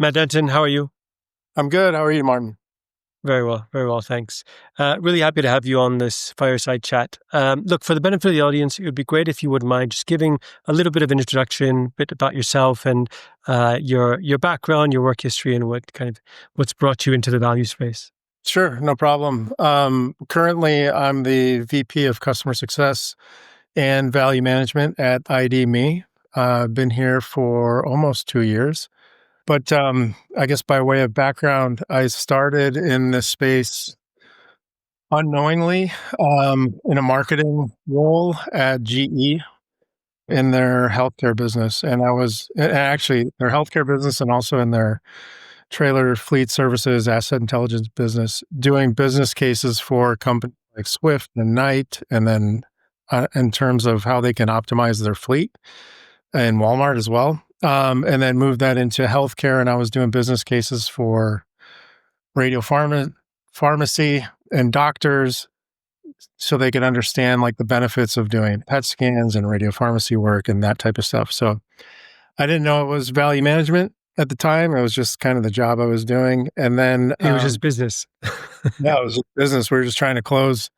Matt Denton, how are you? I'm good. How are you, Martin? Very well, thanks. Really happy to have you on this fireside chat. Look, for the benefit of the audience, it would be great if you wouldn't mind just giving a little bit of an introduction, a bit about yourself and your background, your work history, and what's brought you into the value space. Sure, no problem. Currently, I'm the VP of Customer Success and Value Management at ID.me. I've been here for almost 2 years. But I guess by way of background, I started in this space unknowingly in a marketing role at GE in their healthcare business. And I was actually their healthcare business and also in their trailer fleet services, asset intelligence business, doing business cases for companies like Swift and Knight, and then in terms of how they can optimize their fleet, and Walmart as well. And then moved that into healthcare, and I was doing business cases for pharmacy and doctors so they could understand like the benefits of doing PET scans and radiopharmacy work and that type of stuff. So I didn't know it was value management at the time. It was just kind of the job I was doing. And then It was just business. yeah, it was just business. We were just trying to close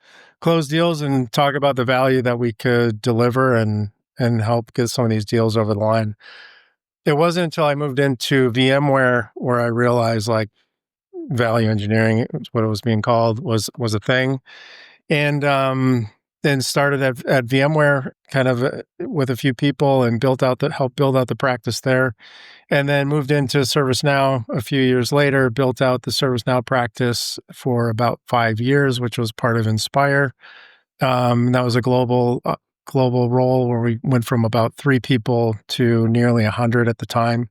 deals and talk about the value that we could deliver and help get some of these deals over the line. It wasn't until I moved into VMware where I realized like value engineering, what it was being called, was a thing. And then started at VMware kind of with a few people and helped build out the practice there. And then moved into ServiceNow a few years later, built out the ServiceNow practice for about 5 years, which was part of Inspire. That was a global role where we went from about 3 people to nearly 100 at the time.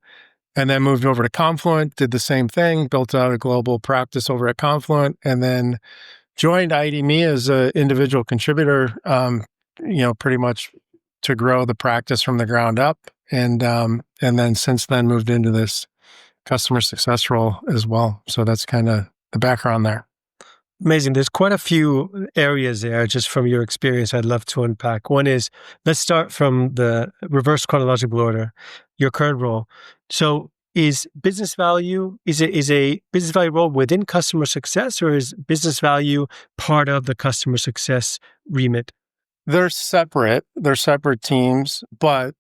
And then moved over to Confluent, did the same thing, built out a global practice over at Confluent, and then joined ID.me as an individual contributor, pretty much to grow the practice from the ground up. And then since then moved into this customer success role as well. So that's kind of the background there. Amazing. There's quite a few areas there, just from your experience, I'd love to unpack. One is, let's start from the reverse chronological order, your current role. So is business value, is a business value role within customer success, or is business value part of the customer success remit? They're separate teams, but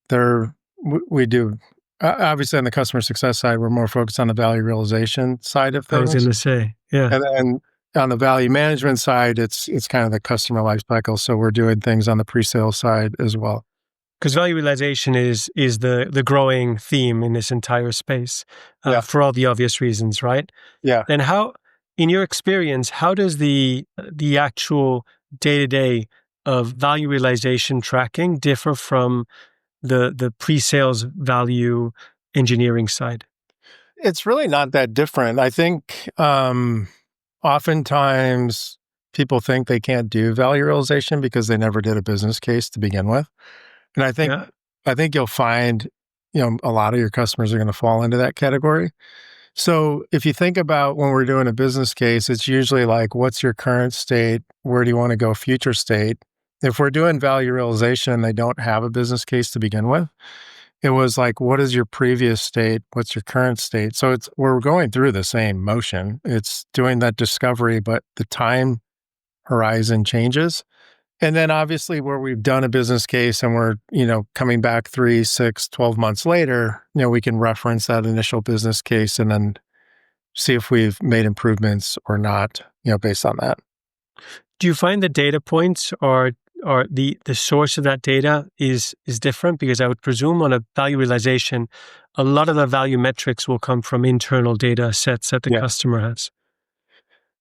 we do, obviously on the customer success side, we're more focused on the value realization side of things. I was going to say, yeah. And then on the value management side, it's kind of the customer life cycle. So we're doing things on the pre-sale side as well. Because value realization is the growing theme in this entire space, for all the obvious reasons, right? Yeah. And how, in your experience, how does the actual day-to-day of value realization tracking differ from the pre-sales value engineering side? It's really not that different. I think oftentimes people think they can't do value realization because they never did a business case to begin with. And I think you'll find, a lot of your customers are going to fall into that category. So if you think about when we're doing a business case, it's usually like, what's your current state? Where do you want to go future state? If we're doing value realization and they don't have a business case to begin with, it was like, what is your previous state? What's your current state? So we're going through the same motion. It's doing that discovery, but the time horizon changes. And then obviously where we've done a business case and we're, coming back 3, 6, 12 months later, we can reference that initial business case and then see if we've made improvements or not, based on that. Do you find the data points or the source of that data is different? Because I would presume on a value realization, a lot of the value metrics will come from internal data sets that the customer has.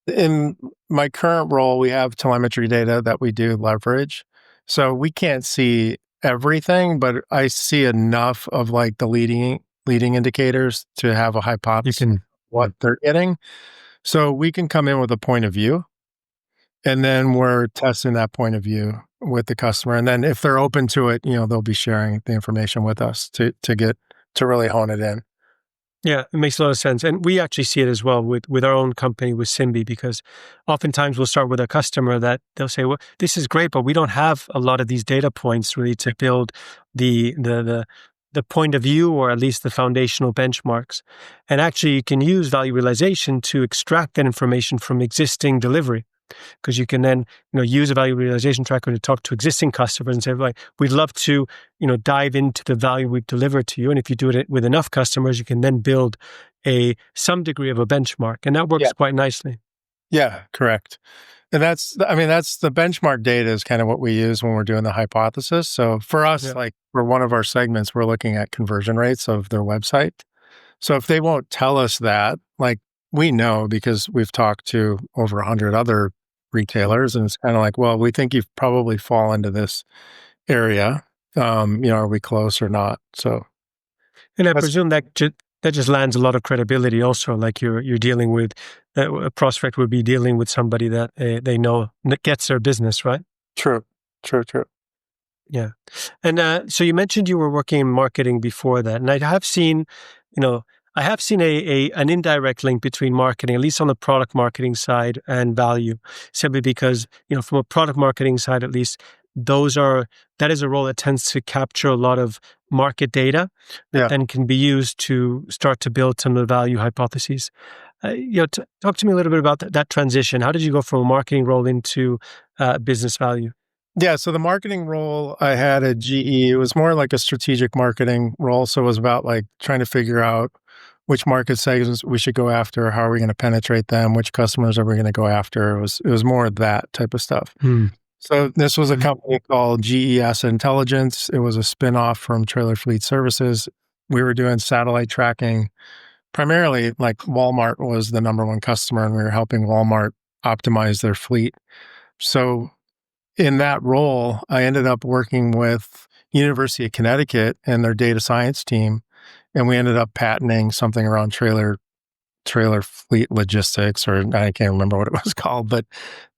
In my current role, we have telemetry data that we do leverage. So we can't see everything, but I see enough of like the leading indicators to have a hypothesis what they're getting. So we can come in with a point of view, and then we're testing that point of view with the customer. And then if they're open to it, they'll be sharing the information with us to really hone it in. Yeah, it makes a lot of sense. And we actually see it as well with our own company, with Simbi, because oftentimes we'll start with a customer that they'll say, well, this is great, but we don't have a lot of these data points really to build the the point of view, or at least the foundational benchmarks. And actually, you can use value realization to extract that information from existing delivery, because you can then use a value realization tracker to talk to existing customers and say, like, we'd love to dive into the value we've delivered to you. And if you do it with enough customers, you can then build some degree of a benchmark, and that works quite nicely. Yeah, correct. And that's the benchmark data is kind of what we use when we're doing the hypothesis. So for us, like for one of our segments, we're looking at conversion rates of their website. So if they won't tell us that, like, we know because we've talked to over 100 other retailers, and it's kind of like, well, we think you've probably fall into this area. Are we close or not? So, and I presume that just lands a lot of credibility. Also, like you're dealing with a prospect would be dealing with somebody that they know that gets their business, right? True. Yeah. And so you mentioned you were working in marketing before that. And I have seen, an indirect link between marketing, at least on the product marketing side, and value, simply because, from a product marketing side, at least, that is a role that tends to capture a lot of market data that then can be used to start to build some of the value hypotheses. Talk to me a little bit about that transition. How did you go from a marketing role into business value? Yeah, so the marketing role I had at GE, it was more like a strategic marketing role. So it was about like trying to figure out which market segments we should go after, how are we going to penetrate them, which customers are we going to go after. It was more of that type of stuff. So this was a company called GE Asset Intelligence. It was a spinoff from Trailer Fleet Services. We were doing satellite tracking. Primarily, like Walmart was the number one customer, and we were helping Walmart optimize their fleet. So in that role, I ended up working with University of Connecticut and their data science team, and we ended up patenting something around trailer fleet logistics, or I can't remember what it was called, but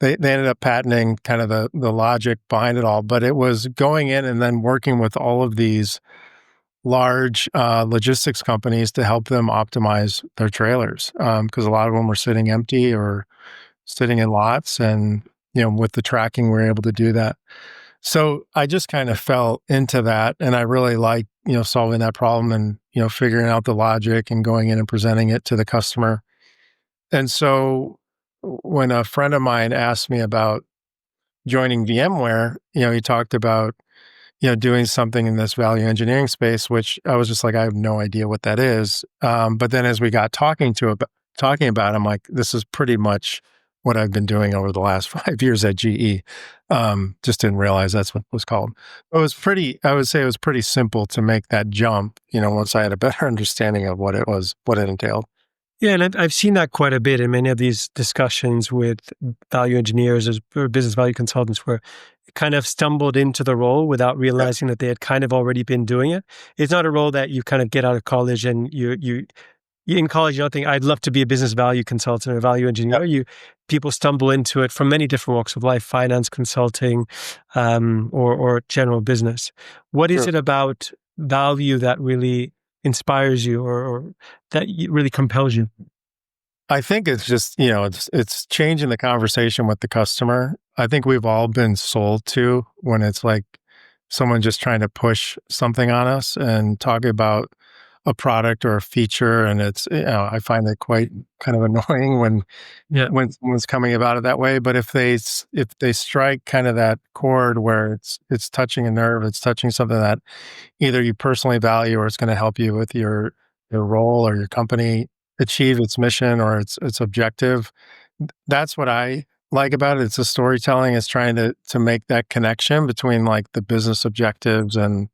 they ended up patenting kind of the logic behind it all. But it was going in and then working with all of these large logistics companies to help them optimize their trailers, because a lot of them were sitting empty or sitting in lots, and with the tracking, we were able to do that. So I just kind of fell into that, and I really like solving that problem and figuring out the logic and going in and presenting it to the customer. And so when a friend of mine asked me about joining VMware, he talked about doing something in this value engineering space, which I was just like, I have no idea what that is. But then as we got talking about it, I'm like, this is pretty much what I've been doing over the last 5 years at GE. Just didn't realize that's what it was called. I would say it was pretty simple to make that jump, once I had a better understanding of what it entailed. Yeah, and I've seen that quite a bit in many of these discussions with value engineers or business value consultants, where it kind of stumbled into the role without realizing that they had kind of already been doing it. It's not a role that you kind of get out of college and you in college, you don't think, I'd love to be a business value consultant or a value engineer. People stumble into it from many different walks of life, finance, consulting, or general business. What is it about value that really inspires you, or that really compels you? I think it's just, it's changing the conversation with the customer. I think we've all been sold to when it's like someone just trying to push something on us and talking about a product or a feature. And it's, I find it quite kind of annoying when someone's coming about it that way. But if they strike kind of that chord where it's touching a nerve, it's touching something that either you personally value, or it's going to help you with your role or your company achieve its mission or its objective. That's what I like about it. It's the storytelling. It's trying to make that connection between like the business objectives and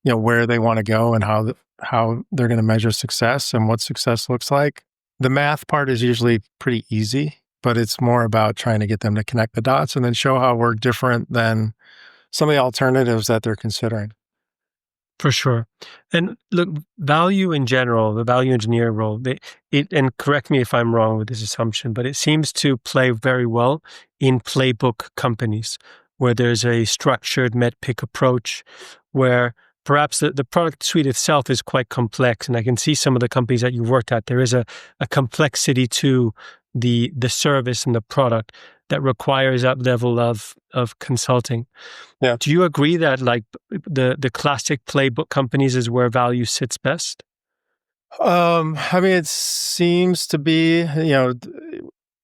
where they want to go and how they're going to measure success and what success looks like. The math part is usually pretty easy, but it's more about trying to get them to connect the dots and then show how we're different than some of the alternatives that they're considering. For sure. And look, value in general, the value engineer role, and correct me if I'm wrong with this assumption, but it seems to play very well in playbook companies where there's a structured MEDDPICC approach, where perhaps the product suite itself is quite complex. And I can see some of the companies that you've worked at, there is a complexity to the service and the product that requires that level of consulting. Yeah. Do you agree that like the classic playbook companies is where value sits best? I mean, it seems to be,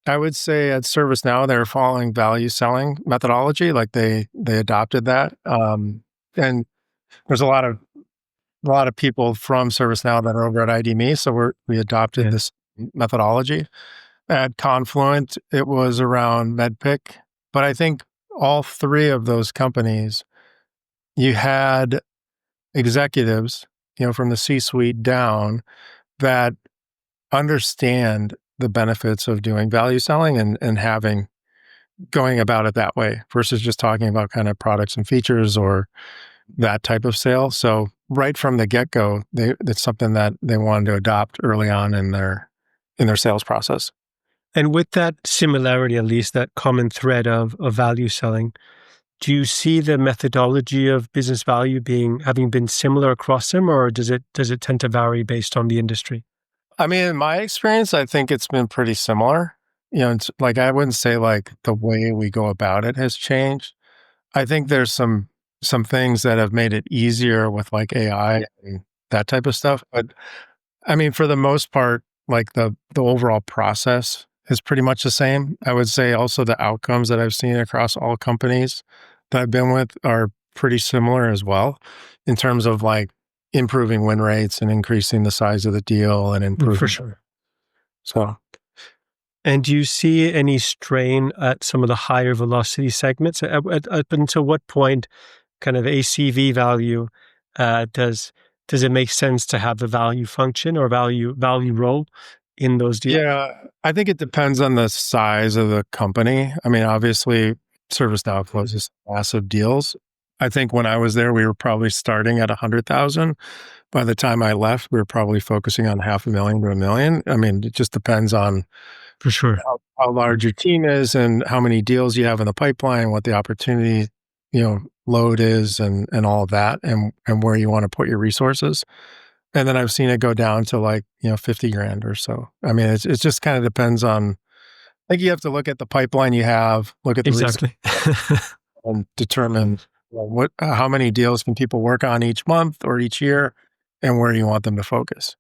I would say at ServiceNow, they're following value selling methodology, like they adopted that. And there's a lot of people from ServiceNow that are over at IDMe, so we adopted Yeah, this methodology. At Confluent, it was around MedPick, but I think all three of those companies, you had executives, from the C-suite down that understand the benefits of doing value selling and having going about it that way versus just talking about kind of products and features or that type of sale. So right from the get-go, it's something that they wanted to adopt early on in their sales process. and with that similarity, at least that common thread of value selling, do you see the methodology of business value having been similar across them, or does it tend to vary based on the industry? I mean, in my experience, I think it's been pretty similar. It's like I wouldn't say like the way we go about it has changed. I think there's some things that have made it easier with like AI and that type of stuff. But I mean, for the most part, like the overall process is pretty much the same. I would say also the outcomes that I've seen across all companies that I've been with are pretty similar as well in terms of like improving win rates and increasing the size of the deal and For improving. sure. So And do you see any strain at some of the higher velocity segments? Up until what point, kind of ACV value, does it make sense to have the value function or value role in those deals? yeah, I think it depends on the size of the company. I mean, obviously, ServiceNow closes massive deals. I think when I was there, we were probably starting at 100,000. By the time I left, we were probably focusing on 500,000 to 1 million. I mean, it just depends on For sure. how large your team is and how many deals you have in the pipeline, what the opportunity, load is and all of that and where you want to put your resources. And then I've seen it go down to like, 50 grand or so. I mean, it just kind of depends on, I think you have to look at the pipeline you have, look at the resources Exactly. and determine how many deals can people work on each month or each year and where you want them to focus.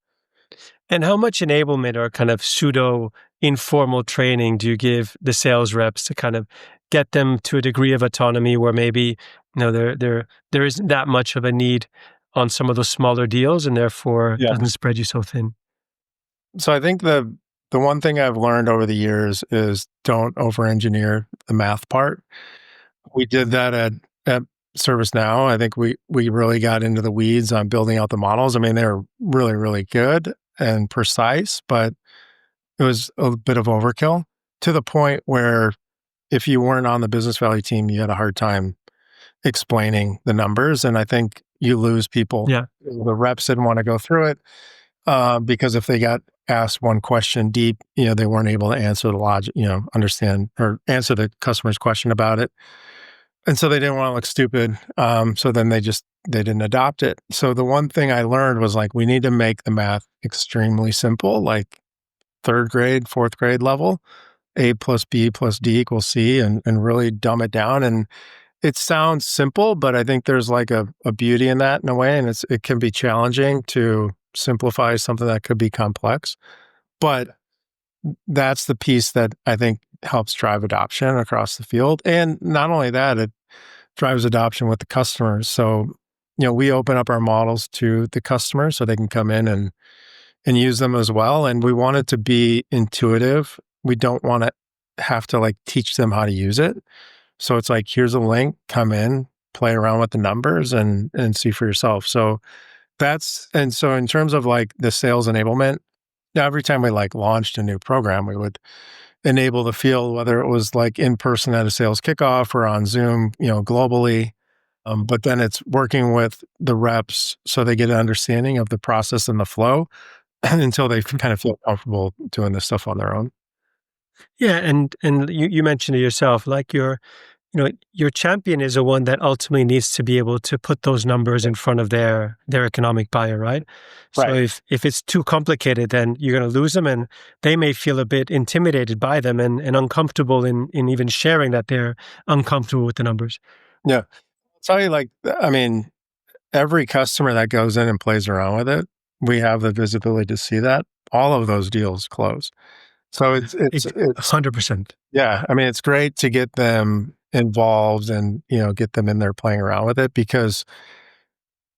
And how much enablement or kind of pseudo informal training do you give the sales reps to kind of get them to a degree of autonomy where maybe there isn't that much of a need on some of those smaller deals and therefore Yeah. doesn't spread you so thin? So I think the one thing I've learned over the years is don't over-engineer the math part. We did that at ServiceNow. I think we really got into the weeds on building out the models. I mean, they were really, really good and precise, but it was a bit of overkill to the point where if you weren't on the business value team, you had a hard time explaining the numbers. And I think you lose people. Yeah. The reps didn't want to go through it because if they got asked one question deep, they weren't able to answer the logic, understand or answer the customer's question about it. And so they didn't want to look stupid. So then they didn't adopt it. So the one thing I learned was like, we need to make the math extremely simple, like third grade, fourth grade level, A plus B plus D equals C, and really dumb it down. And it sounds simple, but I think there's like a beauty in that in a way. And it can be challenging to simplify something that could be complex. But that's the piece that I think helps drive adoption across the field. And not only that, it drives adoption with the customers. So, we open up our models to the customers so they can come in and use them as well. And we want it to be intuitive. We don't want to have to like teach them how to use it. So it's like, here's a link, come in, play around with the numbers and see for yourself. So so in terms of like the sales enablement, every time we like launched a new program, we would enable the field, whether it was like in person at a sales kickoff or on Zoom, globally. But then it's working with the reps so they get an understanding of the process and the flow until they kind of feel comfortable doing this stuff on their own. Yeah, and you mentioned it yourself, like your champion is the one that ultimately needs to be able to put those numbers in front of their economic buyer, right? So Right. if it's too complicated, then you're going to lose them, and they may feel a bit intimidated by them and uncomfortable in even sharing that they're uncomfortable with the numbers. Yeah. I'll tell you, like, I mean, every customer that goes in and plays around with it, we have the visibility to see that. All of those deals close. So it's 100%. yeah, I mean, it's great to get them involved and, get them in there playing around with it because,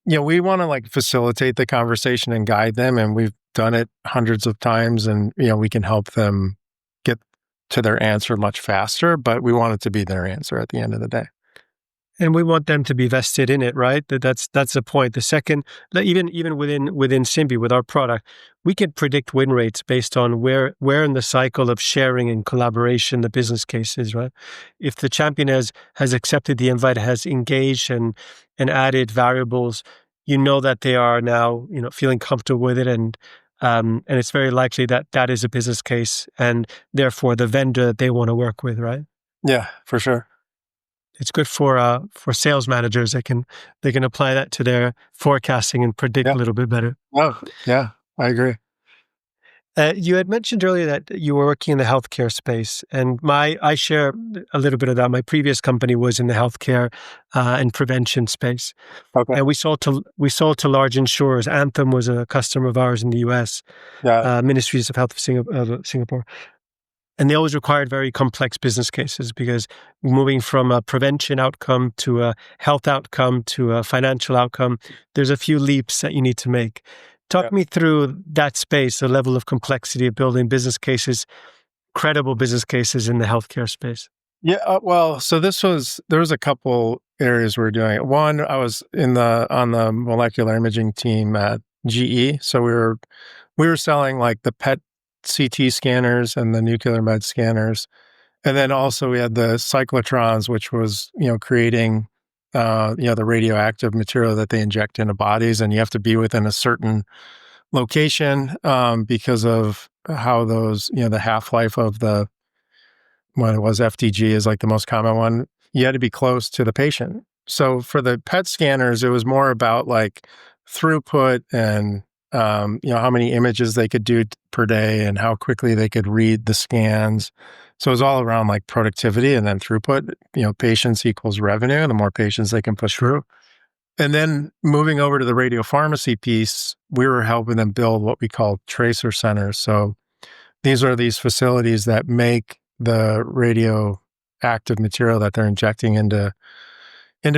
we wanna, like, facilitate the conversation and guide them, and we've done it hundreds of times and, we can help them get to their answer much faster, but we want it to be their answer at the end of the day. And we want them to be vested in it, right? That's the point. The second, like, even within Simbi with our product, we can predict win rates based on where in the cycle of sharing and collaboration the business case is, right? If the champion has accepted the invite, has engaged and added variables, you know that they are now feeling comfortable with it, and it's very likely that that is a business case, and therefore the vendor that they want to work with, right? Yeah, for sure. It's good for sales managers. They can apply that to their forecasting and predict Yeah. a little bit better. Oh, yeah, I agree. You had mentioned earlier that you were working in the healthcare space, and I share a little bit of that. My previous company was in the healthcare and prevention space, Okay. and we sold to large insurers. Anthem was a customer of ours in the U.S. Yeah, Ministries of Health of Singapore. And they always required very complex business cases because moving from a prevention outcome to a health outcome to a financial outcome, there's a few leaps that you need to make. yeah. Talk me through that space, the level of complexity of building business cases, credible business cases in the healthcare space. Yeah, well, so there was a couple areas we were doing it. One, I was on the molecular imaging team at GE, so we were selling, like, the PET CT scanners and the nuclear med scanners, and then also we had the cyclotrons, which was, creating, the radioactive material that they inject into bodies, and you have to be within a certain location, because of how those, the half-life of the when it was FDG is, like, the most common one, you had to be close to the patient. So for the PET scanners, it was more about, like, throughput and, how many images they could do per day and how quickly they could read the scans. So it was all around, like, productivity and then throughput. Patients equals revenue. The more patients they can push through. And then moving over to the radiopharmacy piece, we were helping them build what we call tracer centers. So these are these facilities that make the radioactive material that they're injecting into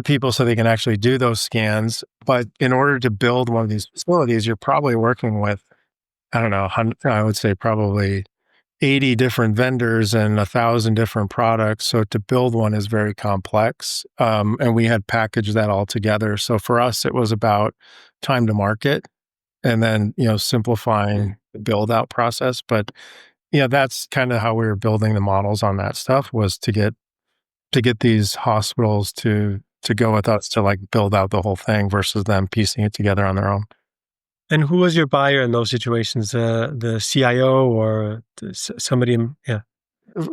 people so they can actually do those scans. But in order to build one of these facilities, you're probably working with, I don't know, I would say probably 80 different vendors and 1,000 different products. So to build one is very complex. And we had packaged that all together. So for us, it was about time to market and then, simplifying the build out process. But yeah, that's kind of how we were building the models on that stuff was to get these hospitals to go with us to, like, build out the whole thing versus them piecing it together on their own. And who was your buyer in those situations? The CIO or somebody? Yeah,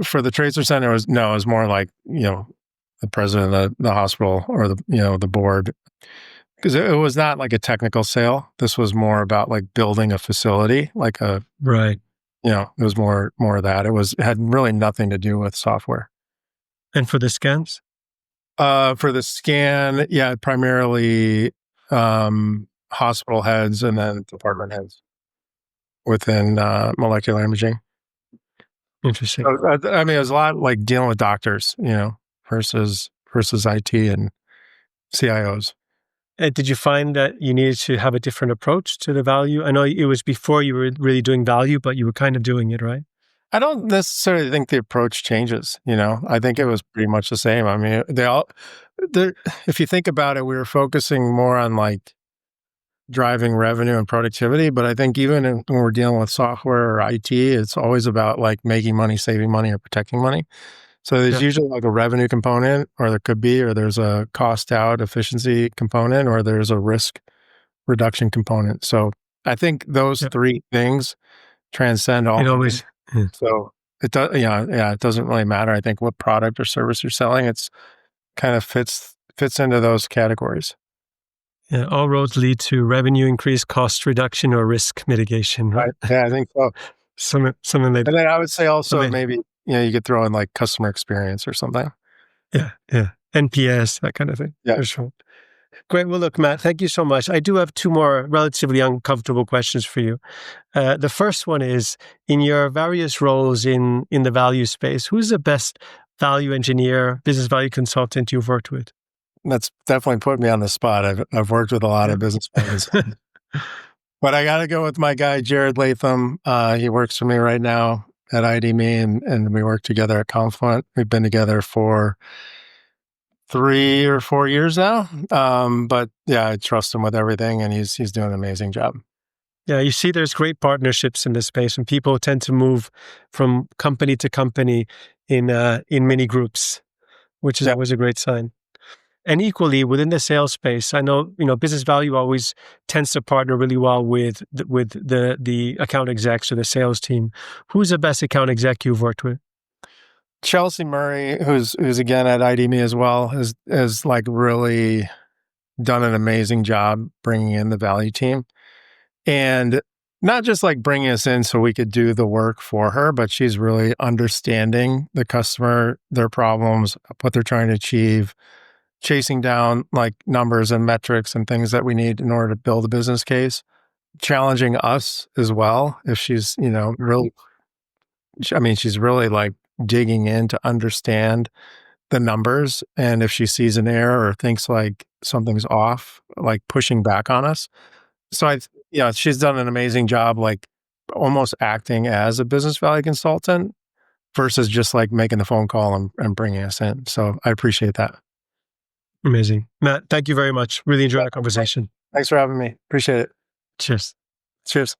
For the tracer center, it was more like, the president of the hospital or the board. Because it was not like a technical sale. This was more about, like, building a facility, like right. it was more of that. It had really nothing to do with software. And for the scans? For the scan, yeah, primarily, hospital heads and then department heads within, molecular imaging. Interesting. So, I mean, it was a lot like dealing with doctors, versus IT and CIOs. Did you find that you needed to have a different approach to the value? I know it was before you were really doing value, but you were kind of doing it, right? I don't necessarily think the approach changes, I think it was pretty much the same. I mean, if you think about it, we were focusing more on, like, driving revenue and productivity. But I think even when we're dealing with software or IT, it's always about, like, making money, saving money, or protecting money. So there's Yeah. usually, like, a revenue component, or there's a cost out efficiency component, or there's a risk reduction component. So I think those Yeah. three things transcend all It three. always. Yeah. So it does, yeah, it doesn't really matter. I think what product or service you're selling. kind of fits into those categories. Yeah, all roads lead to revenue increase, cost reduction, or risk mitigation, right? Right. Yeah, I think so. Something like And then I would say also amazing. maybe, you could throw in like customer experience or something. Yeah, yeah. NPS, that kind of thing, Yeah. for sure. Great. Well, look, Matt, thank you so much. I do have two more relatively uncomfortable questions for you. The first one is, in your various roles in the value space, who's the best value engineer, business value consultant you've worked with? That's definitely put me on the spot. I've worked with a lot Yeah. of business plans, but I got to go with my guy, Jared Latham. He works for me right now at IDMe, and we work together at Confluent. We've been together for 3 or 4 years now. But yeah, I trust him with everything, and he's doing an amazing job. Yeah, you see, there's great partnerships in this space, and people tend to move from company to company in many groups, which is Yeah. always a great sign. And equally within the sales space, I know business value always tends to partner really well with the account execs or the sales team. Who's the best account exec you've worked with? Chelsea Murray, who's again at IDMe as well, has like really done an amazing job bringing in the value team. And not just like bringing us in so we could do the work for her, but she's really understanding the customer, their problems, what they're trying to achieve, chasing down like numbers and metrics and things that we need in order to build a business case, challenging us as well. If she's, real, I mean, she's really like digging in to understand the numbers. And if she sees an error or thinks like something's off, like pushing back on us. So yeah, she's done an amazing job, like almost acting as a business value consultant versus just like making the phone call and bringing us in. So I appreciate that. Amazing. Matt, thank you very much. Really enjoyed Yeah, our conversation. thanks for having me. Appreciate it. Cheers. Cheers.